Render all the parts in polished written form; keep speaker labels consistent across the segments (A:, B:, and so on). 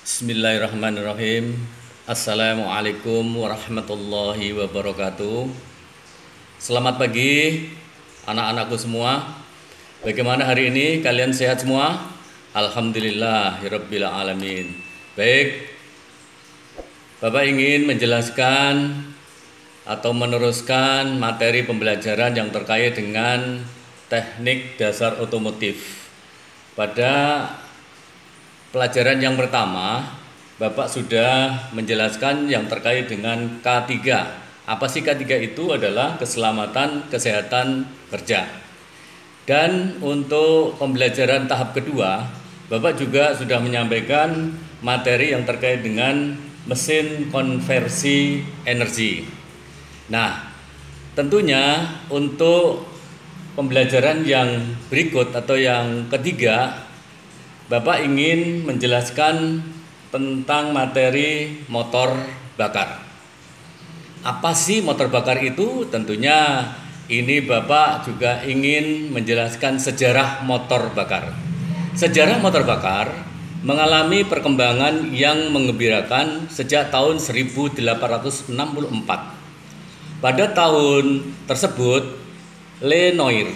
A: Bismillahirrahmanirrahim. Assalamualaikum warahmatullahi wabarakatuh. Selamat pagi anak-anakku semua. Bagaimana hari ini? Kalian sehat semua? Alhamdulillahirabbil alamin. Baik. Bapak ingin menjelaskan atau meneruskan materi pembelajaran yang terkait dengan teknik dasar otomotif. Pada pelajaran yang pertama, Bapak sudah menjelaskan yang terkait dengan K3. Apa sih K3 itu? Adalah keselamatan kesehatan kerja. Dan untuk pembelajaran tahap kedua, Bapak juga sudah menyampaikan materi yang terkait dengan mesin konversi energi. Nah, tentunya untuk pembelajaran yang berikut atau yang ketiga, Bapak ingin menjelaskan tentang materi motor bakar. Apa sih motor bakar itu? Tentunya ini Bapak juga ingin menjelaskan sejarah motor bakar. Sejarah motor bakar mengalami perkembangan yang menggembirakan sejak tahun 1864. Pada tahun tersebut, Lenoir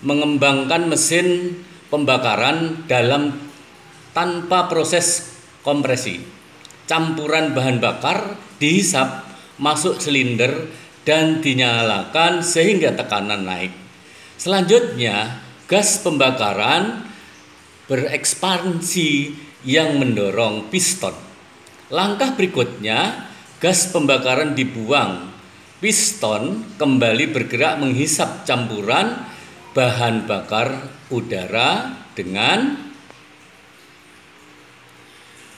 A: mengembangkan mesin pembakaran tanpa proses kompresi. Campuran bahan bakar dihisap masuk silinder dan dinyalakan sehingga tekanan naik. Selanjutnya, gas pembakaran berekspansi yang mendorong piston. Langkah berikutnya, gas pembakaran dibuang. Piston kembali bergerak menghisap campuran bahan bakar udara dengan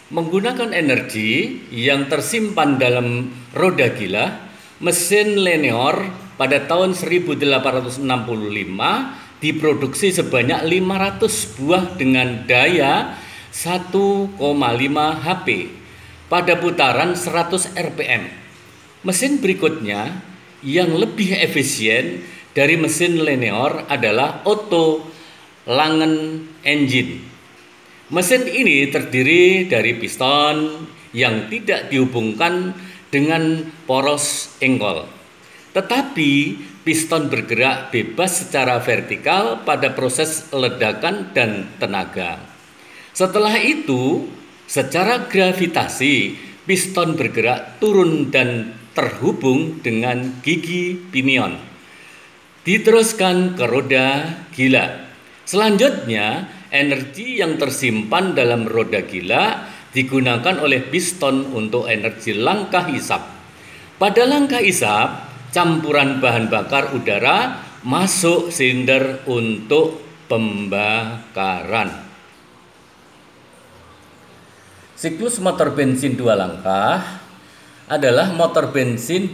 A: menggunakan energi yang tersimpan dalam roda gila. Mesin Lenoir pada tahun 1865 diproduksi sebanyak 500 buah dengan daya 1,5 HP pada putaran 100 rpm. Mesin berikutnya yang lebih efisien dari mesin Lenoir adalah Otto Langen engine. Mesin ini terdiri dari piston yang tidak dihubungkan dengan poros engkol. Tetapi piston bergerak bebas secara vertikal pada proses ledakan dan tenaga. Setelah itu, secara gravitasi, piston bergerak turun dan terhubung dengan gigi pinion. Diteruskan ke roda gila. Selanjutnya, energi yang tersimpan dalam roda gila digunakan oleh piston untuk energi langkah isap. Pada langkah isap, campuran bahan bakar udara masuk silinder untuk pembakaran. Siklus motor bensin dua langkah adalah motor bensin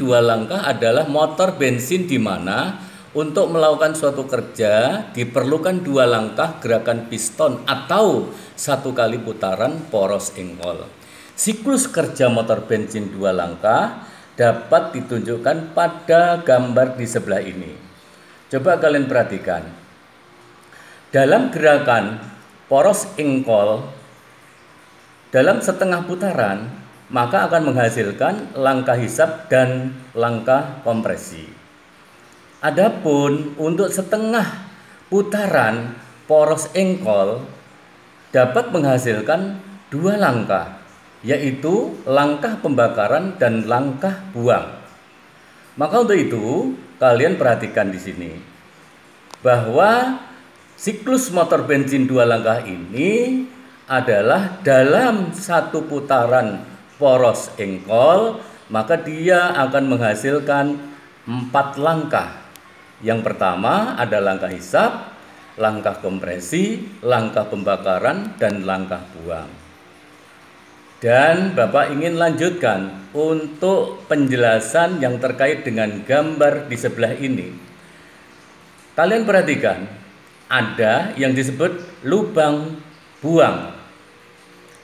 A: di mana untuk melakukan suatu kerja diperlukan dua langkah gerakan piston atau satu kali putaran poros engkol. Siklus kerja motor bensin dua langkah dapat ditunjukkan pada gambar di sebelah ini. Coba kalian perhatikan. Dalam gerakan poros engkol, dalam setengah putaran, maka akan menghasilkan langkah hisap dan langkah kompresi. Adapun untuk setengah putaran poros engkol dapat menghasilkan dua langkah, yaitu langkah pembakaran dan langkah buang. Maka untuk itu kalian perhatikan di sini bahwa siklus motor bensin dua langkah ini adalah dalam satu putaran poros engkol, maka dia akan menghasilkan 4 langkah. Yang pertama ada langkah hisap, langkah kompresi, langkah pembakaran, dan langkah buang. Dan Bapak ingin lanjutkan untuk penjelasan yang terkait dengan gambar di sebelah ini. Kalian perhatikan, ada yang disebut lubang buang.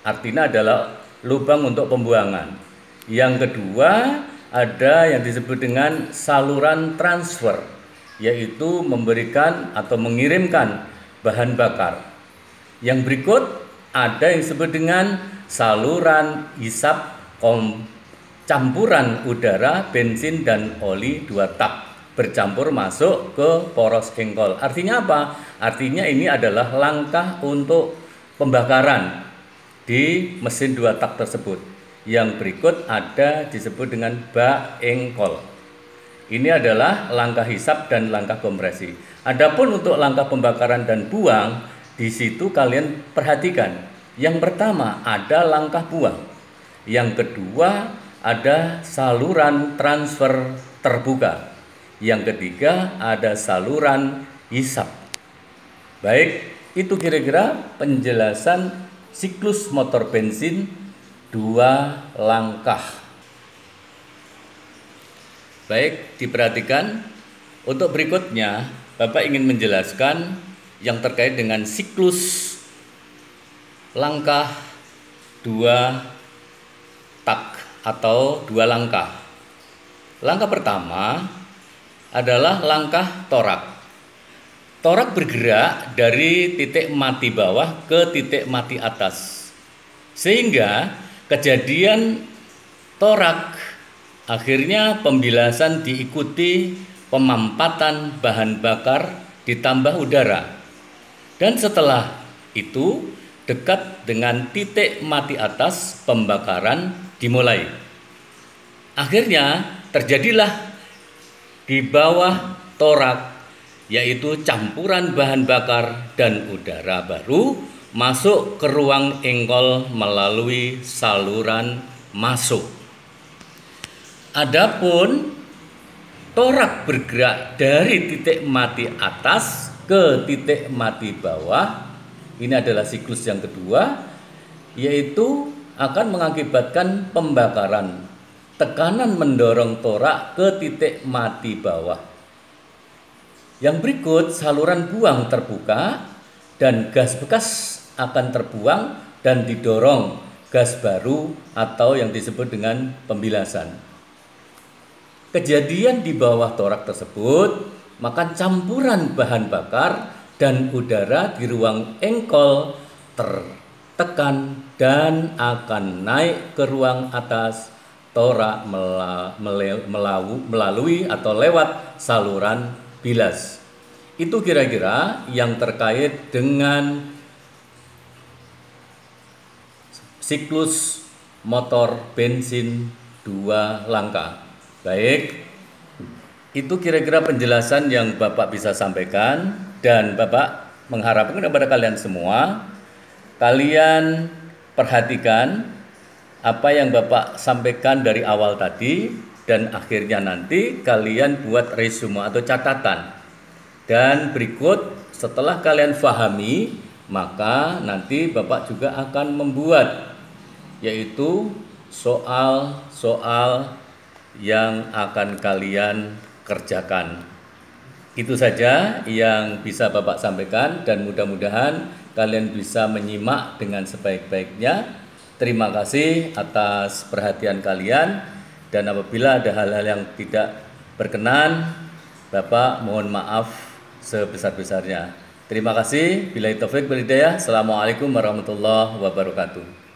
A: Artinya adalah lubang untuk pembuangan. Yang kedua, ada yang disebut dengan saluran transfer, yaitu memberikan atau mengirimkan bahan bakar. Yang berikut ada yang disebut dengan saluran hisap campuran udara, bensin dan oli 2 tak bercampur masuk ke poros engkol. Artinya apa? Artinya ini adalah langkah untuk pembakaran di mesin 2 tak tersebut. Yang berikut ada disebut dengan bak engkol. Ini adalah langkah hisap dan langkah kompresi. Adapun untuk langkah pembakaran dan buang, di situ kalian perhatikan. Yang pertama ada langkah buang. Yang kedua ada saluran transfer terbuka. Yang ketiga ada saluran hisap. Baik, itu kira-kira penjelasan siklus motor bensin 2 langkah. Baik, diperhatikan. Untuk berikutnya, Bapak ingin menjelaskan yang terkait dengan siklus langkah 2 tak atau 2 langkah. Langkah pertama adalah langkah torak. Torak bergerak dari titik mati bawah ke titik mati atas. Sehingga kejadian torak akhirnya pembilasan diikuti pemampatan bahan bakar ditambah udara. Dan setelah itu dekat dengan titik mati atas pembakaran dimulai. Akhirnya terjadilah di bawah torak, yaitu campuran bahan bakar dan udara baru masuk ke ruang engkol melalui saluran masuk. Adapun torak bergerak dari titik mati atas ke titik mati bawah, ini adalah siklus yang kedua, yaitu akan mengakibatkan pembakaran. Tekanan mendorong torak ke titik mati bawah. Yang berikut saluran buang terbuka dan gas bekas akan terbuang dan didorong gas baru atau yang disebut dengan pembilasan. Kejadian di bawah torak tersebut, maka campuran bahan bakar dan udara di ruang engkol tertekan dan akan naik ke ruang atas torak melalui atau lewat saluran bilas. Itu kira-kira yang terkait dengan siklus motor bensin 2 langkah. Baik, itu kira-kira penjelasan yang Bapak bisa sampaikan, dan Bapak mengharapkan kepada kalian semua, kalian perhatikan apa yang Bapak sampaikan dari awal tadi, dan akhirnya nanti kalian buat resume atau catatan. Dan berikut setelah kalian pahami, maka nanti Bapak juga akan membuat, yaitu soal-soal yang akan kalian kerjakan. Itu saja yang bisa Bapak sampaikan, dan mudah-mudahan kalian bisa menyimak dengan sebaik-baiknya. Terima kasih atas perhatian kalian, dan apabila ada hal-hal yang tidak berkenan, Bapak mohon maaf sebesar-besarnya. Terima kasih. Billahi taufik wal hidayah. Assalamualaikum warahmatullahi wabarakatuh.